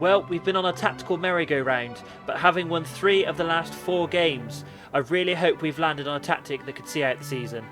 Well, we've been on a tactical merry-go-round, but having won 3 of the last 4 games, I really hope we've landed on a tactic that could see out the season.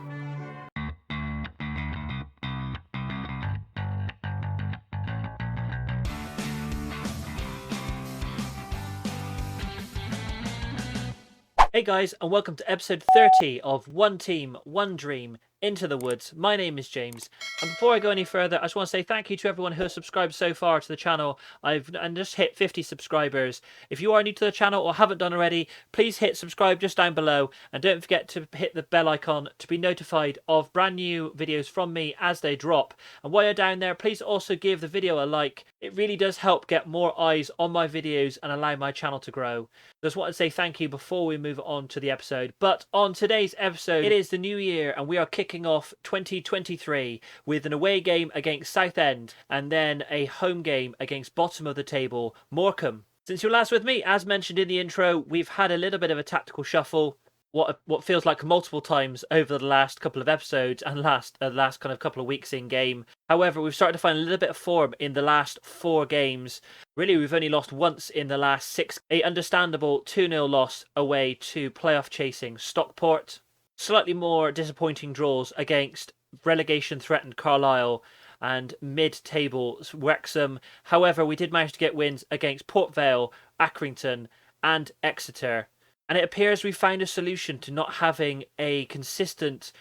Hey guys, and welcome to episode 30 of One Team, One Dream, Into the Woods. My name is James, and before I go any further, I just want to say thank you to everyone who has subscribed so far to the channel. I've just hit 50 subscribers. If you are new to the channel or haven't done already, please hit subscribe just down below, and don't forget to hit the bell icon to be notified of brand new videos from me as they drop. And while you're down there, please also give the video a like. It really does help get more eyes on my videos and allow my channel to grow. Just want to say thank you before we move on to the episode. But on today's episode, it is the new year and we are kicking off 2023 with an away game against Southend and then a home game against bottom of the table, Morecambe. Since you're last with me, as mentioned in the intro, we've had a little bit of a tactical shuffle. What feels like multiple times over the last couple of episodes and last kind of couple of weeks in game. However, we've started to find a little bit of form in the last 4 games. Really, we've only lost once in the last 6. A understandable 2-0 loss away to playoff chasing Stockport. Slightly more disappointing draws against relegation threatened Carlisle and mid-table Wrexham. However, we did manage to get wins against Port Vale, Accrington and Exeter. And it appears we found a solution to not having a consistent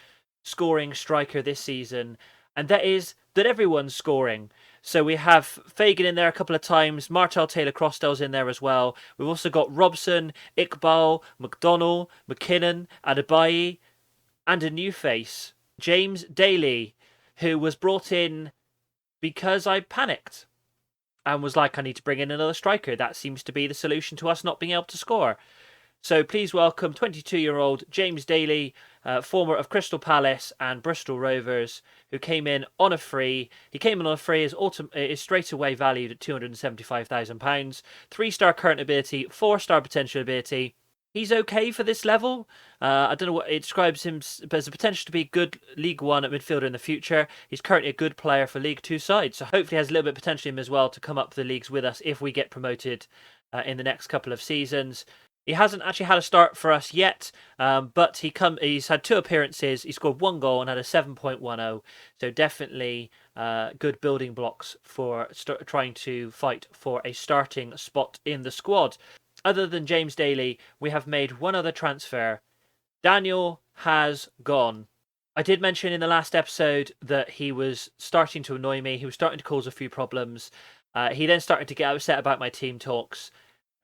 scoring striker this season. And that is that everyone's scoring. So we have Fagan in there a couple of times. Martel Taylor-Crosstell's in there as well. We've also got Robson, Iqbal, McDonnell, McKinnon, Adebayi, and a new face, James Daly, who was brought in because I panicked and was like, I need to bring in another striker. That seems to be the solution to us not being able to score. So please welcome 22-year-old James Daly, former of Crystal Palace and Bristol Rovers, who came in on a free. He came in on a free, is straight away valued at £275,000. 3-star current ability, 4-star potential ability. He's okay for this level. I don't know what it describes him as a potential to be good League One midfielder in the future. He's currently a good player for League Two sides, so hopefully has a little bit of potential in him as well to come up the leagues with us if we get promoted in the next couple of seasons. He hasn't actually had a start for us yet, but he's had 2 appearances. He scored 1 goal and had a 7.10. So definitely good building blocks for trying to fight for a starting spot in the squad. Other than James Daly, we have made one other transfer. Daniel has gone. I did mention in the last episode that he was starting to annoy me. He was starting to cause a few problems. He then started to get upset about my team talks.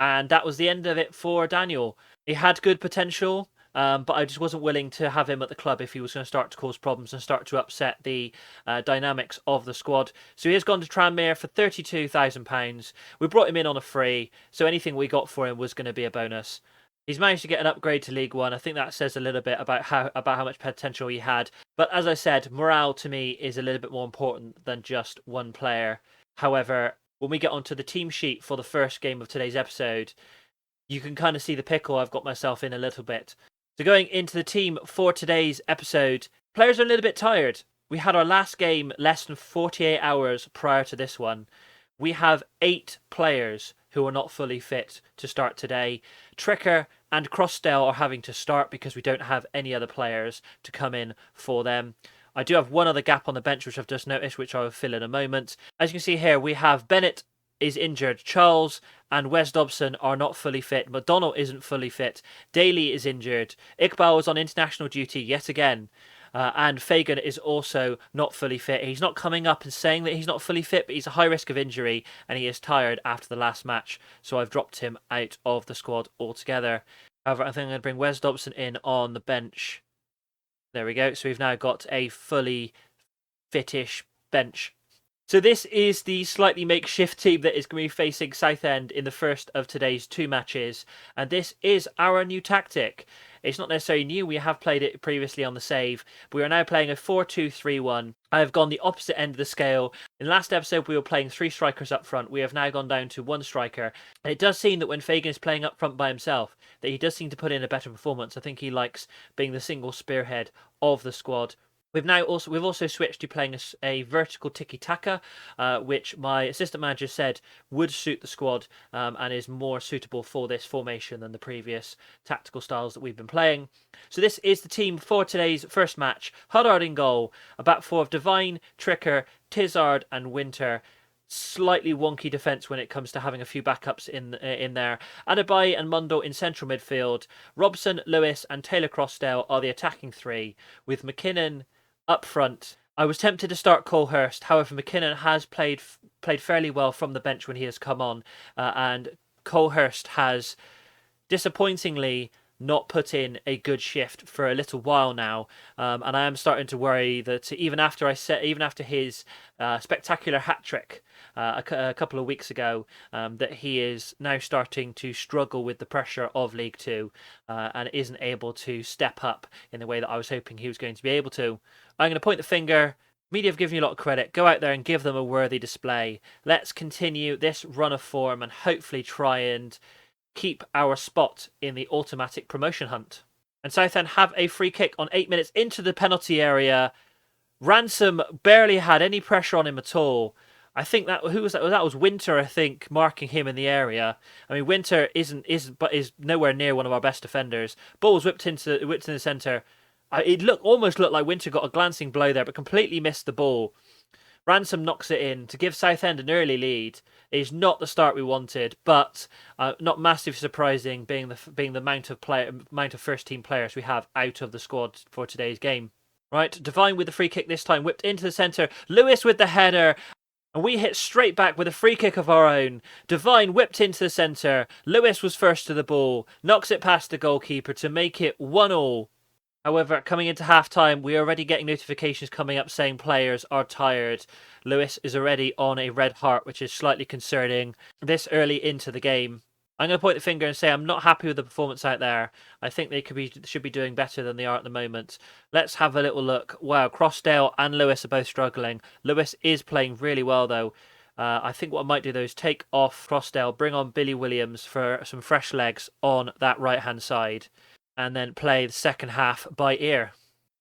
And that was the end of it for Daniel. He had good potential, but I just wasn't willing to have him at the club if he was going to start to cause problems and start to upset the dynamics of the squad. So he has gone to Tranmere for £32,000. We brought him in on a free, so anything we got for him was going to be a bonus. He's managed to get an upgrade to League One. I think that says a little bit about how much potential he had. But as I said, morale to me is a little bit more important than just one player. However, when we get onto the team sheet for the first game of today's episode, you can kind of see the pickle I've got myself in a little bit. So going into the team for today's episode, players are a little bit tired. We had our last game less than 48 hours prior to this one. We have 8 players who are not fully fit to start today. Tricker and Crosstell are having to start because we don't have any other players to come in for them. I do have one other gap on the bench, which I've just noticed, which I will fill in a moment. As you can see here, we have Bennett is injured. Charles and Wes Dobson are not fully fit. McDonnell isn't fully fit. Daly is injured. Iqbal is on international duty yet again. And Fagan is also not fully fit. He's not coming up and saying that he's not fully fit, but he's a high risk of injury and he is tired after the last match. So I've dropped him out of the squad altogether. However, I think I'm going to bring Wes Dobson in on the bench. There we go. So we've now got a fully fittish bench. So this is the slightly makeshift team that is going to be facing Southend in the first of today's 2 matches. And this is our new tactic. It's not necessarily new. We have played it previously on the save. But we are now playing a 4-2-3-1. I have gone the opposite end of the scale. In the last episode, we were playing 3 strikers up front. We have now gone down to 1 striker. And it does seem that when Fagan is playing up front by himself, that he does seem to put in a better performance. I think he likes being the single spearhead of the squad. We've also switched to playing a vertical tiki-taka, which my assistant manager said would suit the squad, and is more suitable for this formation than the previous tactical styles that we've been playing. So this is the team for today's first match. Huddard in goal, a back four of Devine, Tricker, Tizard and Winter. Slightly wonky defence when it comes to having a few backups in there. Adebayo and Mundo in central midfield. Robson, Lewis and Taylor Crossdale are the attacking three, with McKinnon up front. I was tempted to start Colehurst, however McKinnon has played fairly well from the bench when he has come on, and Colehurst has disappointingly not put in a good shift for a little while now, and I am starting to worry that even after his spectacular hat trick a couple of weeks ago, that he is now starting to struggle with the pressure of League Two, and isn't able to step up in the way that I was hoping he was going to be able to. I'm going to point the finger. Media have given you a lot of credit. Go out there and give them a worthy display. Let's continue this run of form and hopefully try and keep our spot in the automatic promotion hunt. And Southend have a free kick on 8 minutes into the penalty area. Ransom barely had any pressure on him at all. I think that that was Winter, I think, marking him in the area. I mean, Winter is nowhere near one of our best defenders. Ball was whipped into the centre. It almost looked like Winter got a glancing blow there, but completely missed the ball. Ransom knocks it in to give Southend an early lead. It is not the start we wanted, but not massively surprising, being the amount of first team players we have out of the squad for today's game. Right, Devine with the free kick this time, whipped into the centre. Lewis with the header, and we hit straight back with a free kick of our own. Devine whipped into the centre. Lewis was first to the ball, knocks it past the goalkeeper to make it 1-1. However, coming into half-time, we are already getting notifications coming up saying players are tired. Lewis is already on a red heart, which is slightly concerning this early into the game. I'm going to point the finger and say I'm not happy with the performance out there. I think they should be doing better than they are at the moment. Let's have a little look. Wow, Crossdale and Lewis are both struggling. Lewis is playing really well, though. I think what I might do, though, is take off Crossdale, bring on Billy Williams for some fresh legs on that right-hand side, and then play the second half by ear.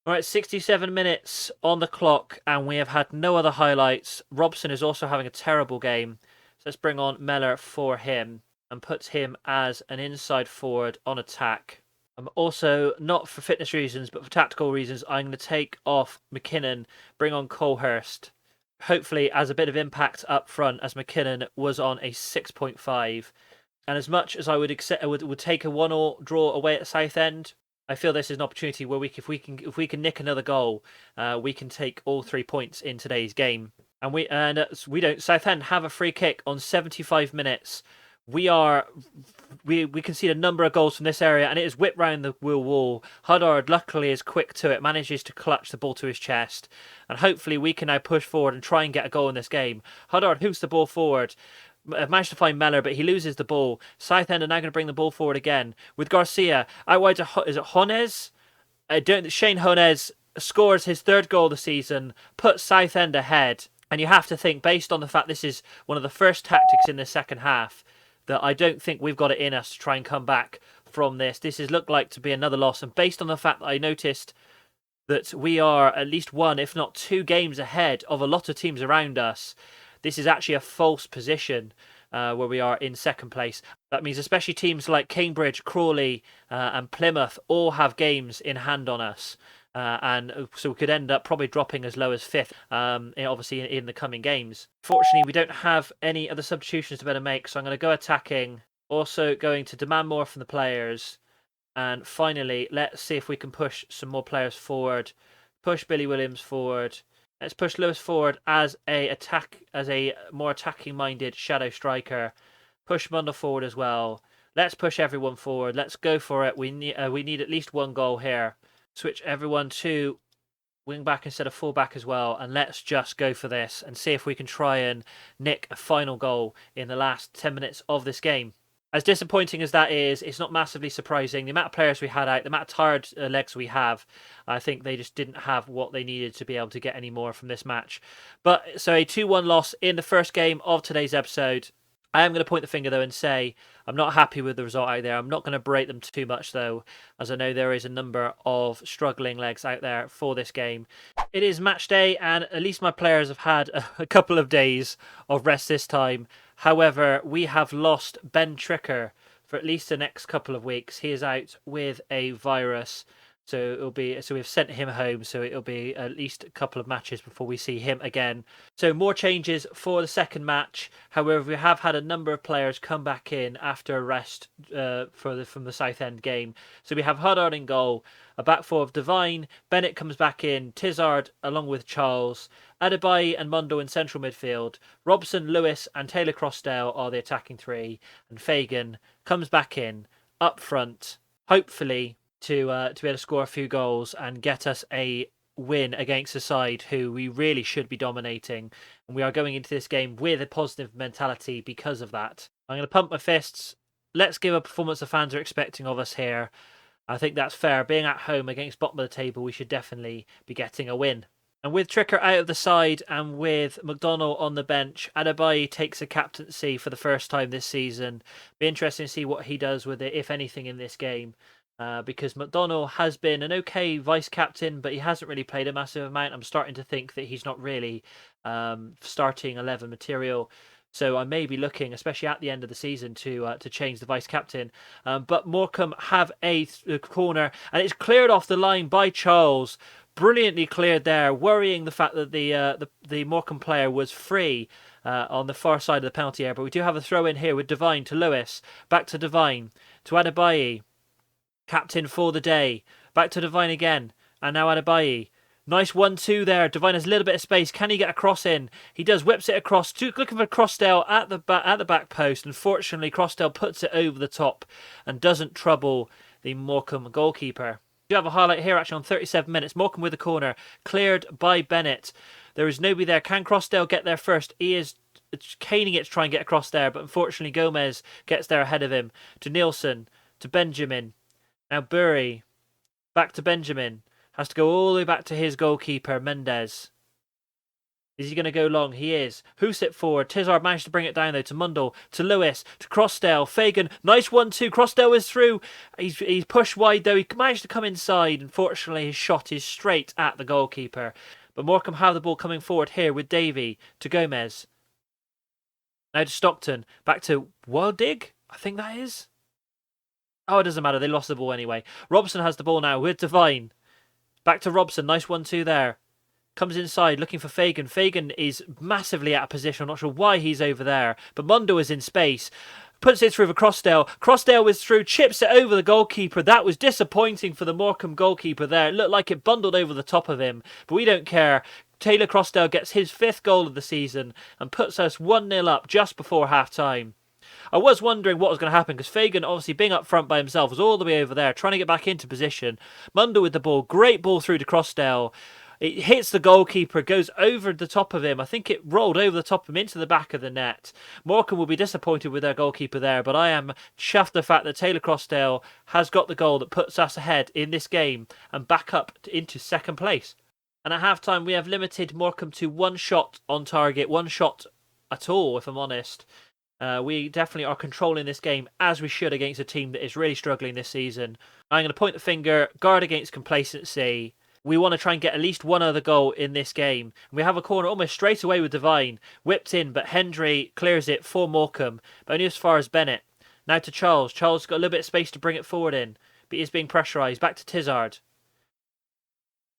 All right, 67 minutes on the clock, and we have had no other highlights. Robson is also having a terrible game. So let's bring on Mellor for him and put him as an inside forward on attack. Also, not for fitness reasons, but for tactical reasons, I'm going to take off McKinnon, bring on Colehurst. Hopefully, as a bit of impact up front, as McKinnon was on a 6.5. And as much as I would take a 1-1 draw away at Southend, I feel this is an opportunity where if we can nick another goal, we can take all 3 points in today's game. And we don't. Southend have a free kick on 75 minutes. We concede a number of goals from this area, and it is whipped round the wall. Huddard luckily is quick to it, manages to clutch the ball to his chest, and hopefully we can now push forward and try and get a goal in this game. Huddard hoops the ball forward. Managed to find Mellor, but he loses the ball. Southend are now going to bring the ball forward again with Garcia out wide to is it Honez? Shane Honez scores his third goal of the season, puts Southend ahead, and you have to think, based on the fact this is one of the first tactics in the second half, that I don't think we've got it in us to try and come back from this. This has looked like to be another loss, and based on the fact that I noticed that we are at least one, if not 2 games ahead of a lot of teams around us, this is actually a false position where we are in second place. That means especially teams like Cambridge, Crawley and Plymouth all have games in hand on us. And so we could end up probably dropping as low as 5th, obviously in the coming games. Fortunately, we don't have any other substitutions to better make, so I'm going to go attacking. Also going to demand more from the players. And finally, let's see if we can push some more players forward. Push Billy Williams forward. Let's push Lewis forward as a more attacking-minded shadow striker. Push Mundo forward as well. Let's push everyone forward. Let's go for it. We need at least 1 goal here. Switch everyone to wing back instead of full back as well, and let's just go for this and see if we can try and nick a final goal in the last 10 minutes of this game. As disappointing as that is, it's not massively surprising. The amount of players we had out, the amount of tired legs we have, I think they just didn't have what they needed to be able to get any more from this match. But so a 2-1 loss in the first game of today's episode. I am going to point the finger, though, and say I'm not happy with the result out there. I'm not going to berate them too much, though, as I know there is a number of struggling legs out there for this game. It is match day, and at least my players have had a couple of days of rest this time. However, we have lost Ben Tricker for at least the next couple of weeks. He is out with a virus. So we've sent him home, so it'll be at least a couple of matches before we see him again. So more changes for the second match. However, we have had a number of players come back in after a rest from the Southend game. So we have Huddard in goal, a back four of Devine, Bennett comes back in, Tizard along with Charles, Adebayi and Mundo in central midfield, Robson, Lewis and Taylor Crossdale are the attacking three, and Fagan comes back in up front, hopefully to be able to score a few goals and get us a win against a side who we really should be dominating. And we are going into this game with a positive mentality because of that. I'm going to pump my fists. Let's give a performance the fans are expecting of us here. I think that's fair. Being at home against bottom of the table, we should definitely be getting a win. And with Tricker out of the side and with McDonnell on the bench, Adebayi takes a captaincy for the first time this season. Be interesting to see what he does with it, if anything, in this game. Because McDonnell has been an okay vice-captain, but he hasn't really played a massive amount. I'm starting to think that he's not really starting 11 material. So I may be looking, especially at the end of the season, to change the vice-captain. But Morecambe have a corner, and it's cleared off the line by Charles. Brilliantly cleared there, worrying the fact that the Morecambe player was free on the far side of the penalty area. But we do have a throw-in here with Devine to Lewis. Back to Devine, to Adebayi. Captain for the day. Back to Devine again. And now Adebayi. Nice 1-2 there. Devine has a little bit of space. Can he get a cross in? He does. Whips it across. Looking for Crossdale at the back post. Unfortunately, Crossdale puts it over the top and doesn't trouble the Morecambe goalkeeper. We do have a highlight here actually on 37 minutes. Morecambe with a corner. Cleared by Bennett. There is nobody there. Can Crossdale get there first? He is caning it to try and get across there. But unfortunately, Gomez gets there ahead of him. To Nielsen. To Benjamin. Now Bury, back to Benjamin, has to go all the way back to his goalkeeper, Mendes. Is he going to go long? He is. Who's it forward? Tizard managed to bring it down though to Mundell, to Lewis, to Crossdale, Fagan, nice 1-2, Crossdale is through. He's pushed wide though, he managed to come inside. Unfortunately his shot is straight at the goalkeeper. But Morecambe have the ball coming forward here with Davey, to Gomez. Now to Stockton, back to Waldig, I think that is. Oh, it doesn't matter. They lost the ball anyway. Robson has the ball now with Devine. Back to Robson. Nice 1-2 there. Comes inside looking for Fagan. Fagan is massively out of position. I'm not sure why he's over there. But Mundo is in space. Puts it through for Crossdale. Crossdale was through. Chips it over the goalkeeper. That was disappointing for the Morecambe goalkeeper there. It looked like it bundled over the top of him. But we don't care. Taylor Crossdale gets his 5th goal of the season and puts us 1-0 up just before half-time. I was wondering what was going to happen because Fagan, obviously being up front by himself, was all the way over there trying to get back into position. Mundo with the ball. Great ball through to Crossdale. It hits the goalkeeper, goes over the top of him. I think it rolled over the top of him into the back of the net. Morecambe will be disappointed with their goalkeeper there, but I am chuffed the fact that Taylor Crossdale has got the goal that puts us ahead in this game and back up into 2nd place. And at half-time, we have limited Morecambe to 1 shot on target, 1 shot at all, if I'm honest. We definitely are controlling this game as we should against a team that is really struggling this season. I'm going to point the finger, guard against complacency. We want to try and get at least 1 other goal in this game. And we have a corner almost straight away with Devine. Whipped in, but Hendry clears it for Morecambe, but only as far as Bennett. Now to Charles. Charles got a little bit of space to bring it forward in, but he is being pressurised. Back to Tizard.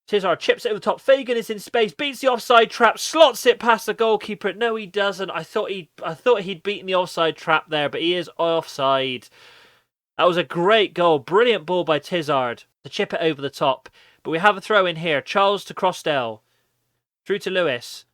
Tizard chips it over the top. Fagan is in space, beats the offside trap, slots it past the goalkeeper. No, he doesn't. I thought he'd beaten the offside trap there, but he is offside. That was a great goal. Brilliant ball by Tizard to chip it over the top. But we have a throw in here. Charles to Crossdale. Through to Lewis.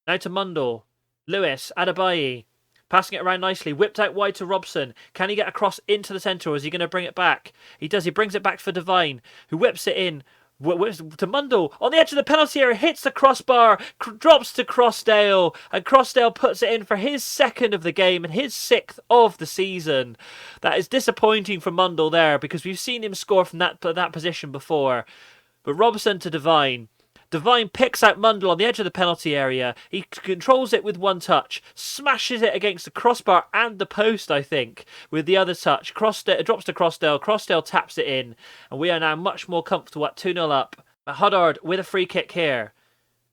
Now to Mundell. Lewis, Adebayi. Passing it around nicely. Whipped out wide to Robson. Can he get across into the centre or is he going to bring it back? He does. He brings it back for Devine, who whips it in. To Mundell on the edge of the penalty area, hits the crossbar, drops to Crossdale, and Crossdale puts it in for his 2nd of the game and his 6th of the season. That is disappointing for Mundell there because we've seen him score from that position before. But Robson to Devine. Devine picks out Mundle on the edge of the penalty area. He controls it with one touch, smashes it against the crossbar and the post, I think, with the other touch. Crossdale drops to Crossdale. Crossdale taps it in, and we are now much more comfortable at 2-0 up. Huddard with a free kick here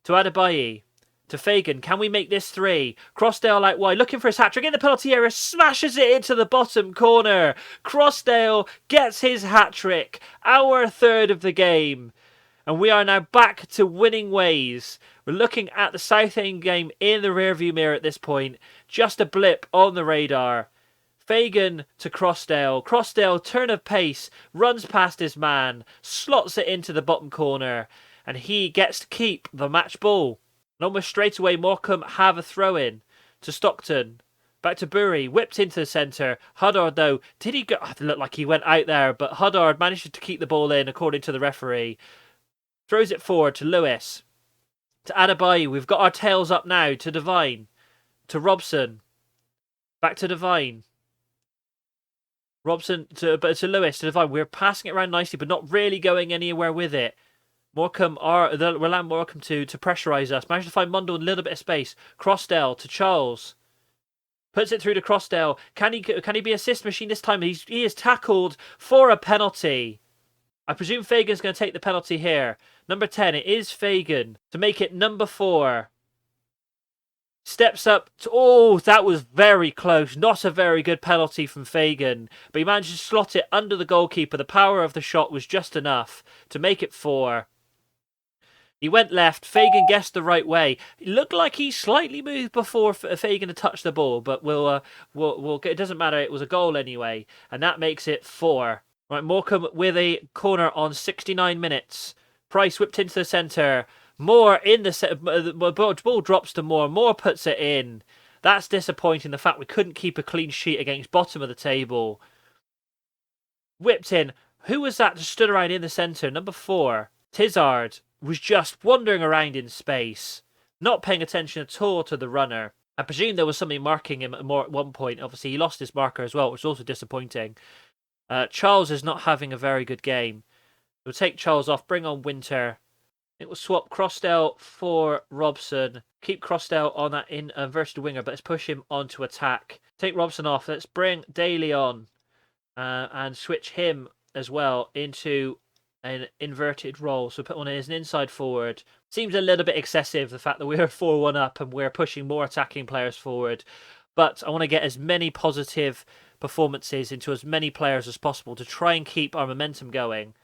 to Adebayi. To Fagan, can we make this 3? Crossdale out wide, looking for his hat-trick in the penalty area, smashes it into the bottom corner. Crossdale gets his hat-trick, our third of the game. And we are now back to winning ways. We're looking at the Southend game in the rearview mirror at this point. Just a blip on the radar. Fagan to Crossdale. Crossdale, turn of pace, runs past his man, slots it into the bottom corner, and he gets to keep the match ball. And almost straight away, Morecambe have a throw-in to Stockton. Back to Bury, whipped into the centre. Huddard, though, did he go? It looked like he went out there, but Huddard managed to keep the ball in, according to the referee. Throws it forward to Lewis. To Adebayi, we've got our tails up now. To Devine. To Robson. Back to Devine. Robson to Lewis, to Devine. We're passing it around nicely, but not really going anywhere with it. Morecambe will allow Morecambe to pressurise us. Managed to find Mundle in a little bit of space. Crossdale to Charles. Puts it through to Crossdale. Can he be assist machine this time? He is tackled for a penalty. I presume Fagan's going to take the penalty here. Number 10, it is Fagan to make it number 4. Steps up to... Oh, that was very close. Not a very good penalty from Fagan. But he managed to slot it under the goalkeeper. The power of the shot was just enough to make it 4. He went left. Fagan guessed the right way. It looked like he slightly moved before Fagan had touched the ball, but we'll it doesn't matter. It was a goal anyway, and that makes it 4. Right, Morecambe with a corner on 69 minutes. Price whipped into the centre. Moore in the ball drops to Moore. Moore puts it in. That's disappointing. The fact we couldn't keep a clean sheet against bottom of the table. Whipped in. Who was that that stood around in the centre? Number 4. Tizard was just wandering around in space, not paying attention at all to the runner. I presume there was somebody marking him at one point. Obviously, he lost his marker as well, which is also disappointing. Charles is not having a very good game. We'll take Charles off, bring on Winter. It will swap Crossdale for Robson. Keep Crossdale on that inverted winger, but let's push him on to attack. Take Robson off. Let's bring Daly on and switch him as well into an inverted role. So put one as an inside forward. Seems a little bit excessive, the fact that we're 4-1 up and we're pushing more attacking players forward. But I want to get as many positive performances into as many players as possible to try and keep our momentum going.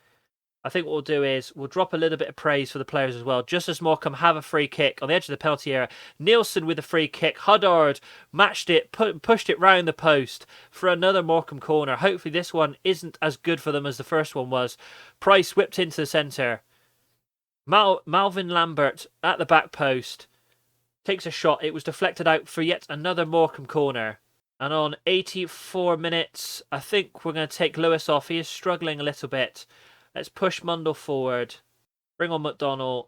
I think what we'll do is we'll drop a little bit of praise for the players as well. Just as Morecambe have a free kick on the edge of the penalty area. Nielsen with a free kick. Huddard matched it, pushed it round the post for another Morecambe corner. Hopefully this one isn't as good for them as the first one was. Price whipped into the centre. Malvin Lambert at the back post. Takes a shot. It was deflected out for yet another Morecambe corner. And on 84 minutes, I think we're going to take Lewis off. He is struggling a little bit. Let's push Mundle forward. Bring on McDonnell.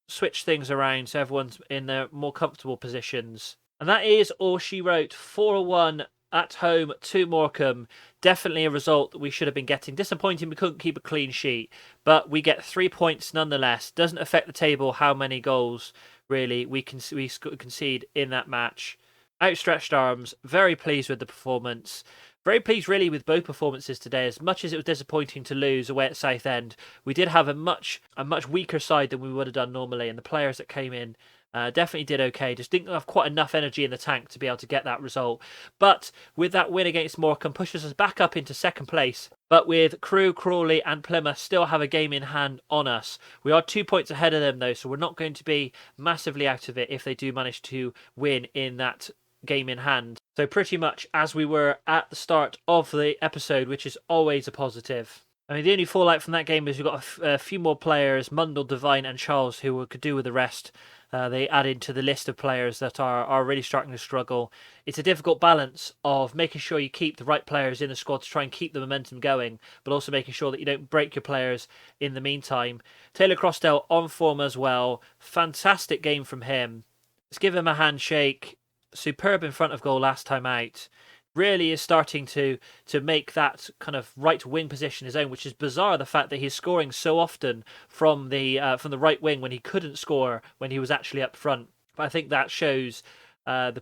Switch things around so everyone's in their more comfortable positions. And that is all she wrote. 4-1 at home to Morecambe. Definitely a result that we should have been getting. Disappointing we couldn't keep a clean sheet. But we get 3 points nonetheless. Doesn't affect the table how many goals, really, we concede in that match. Outstretched arms. Very pleased with the performance. Very pleased, really, with both performances today. As much as it was disappointing to lose away at Southend, we did have a much weaker side than we would have done normally, and the players that came in definitely did okay. Just didn't have quite enough energy in the tank to be able to get that result. But with that win against Morecambe, pushes us back up into second place. But with Crewe, Crawley and Plymouth still have a game in hand on us. We are 2 points ahead of them, though, so we're not going to be massively out of it if they do manage to win in that game in hand. So pretty much as we were at the start of the episode, which is always a positive. I mean, the only fallout from that game is we've got a few more players, Mundle, Devine and Charles, who could do with the rest. They added to the list of players that are really starting to struggle. It's a difficult balance of making sure you keep the right players in the squad to try and keep the momentum going, but also making sure that you don't break your players in the meantime. Taylor Crossdale on form as well. Fantastic game from him. Let's give him a handshake. Superb in front of goal last time out. really is starting to make that kind of right wing position his own, which is bizarre. The fact that he's scoring so often from the right wing when he couldn't score when he was actually up front. But I think that shows the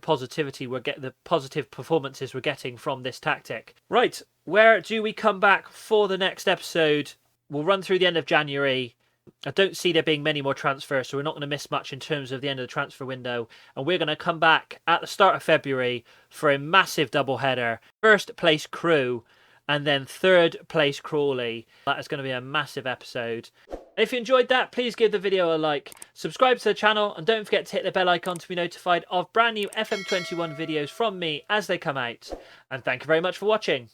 positive performances we're getting from this tactic. Right, where do we come back for the next episode? We'll run through the end of January. I don't see there being many more transfers, so we're not going to miss much in terms of the end of the transfer window. And we're going to come back at the start of February for a massive doubleheader. First place Crewe, and then third place Crawley. That is going to be a massive episode. If you enjoyed that, please give the video a like, subscribe to the channel, and don't forget to hit the bell icon to be notified of brand new FM21 videos from me as they come out. And thank you very much for watching.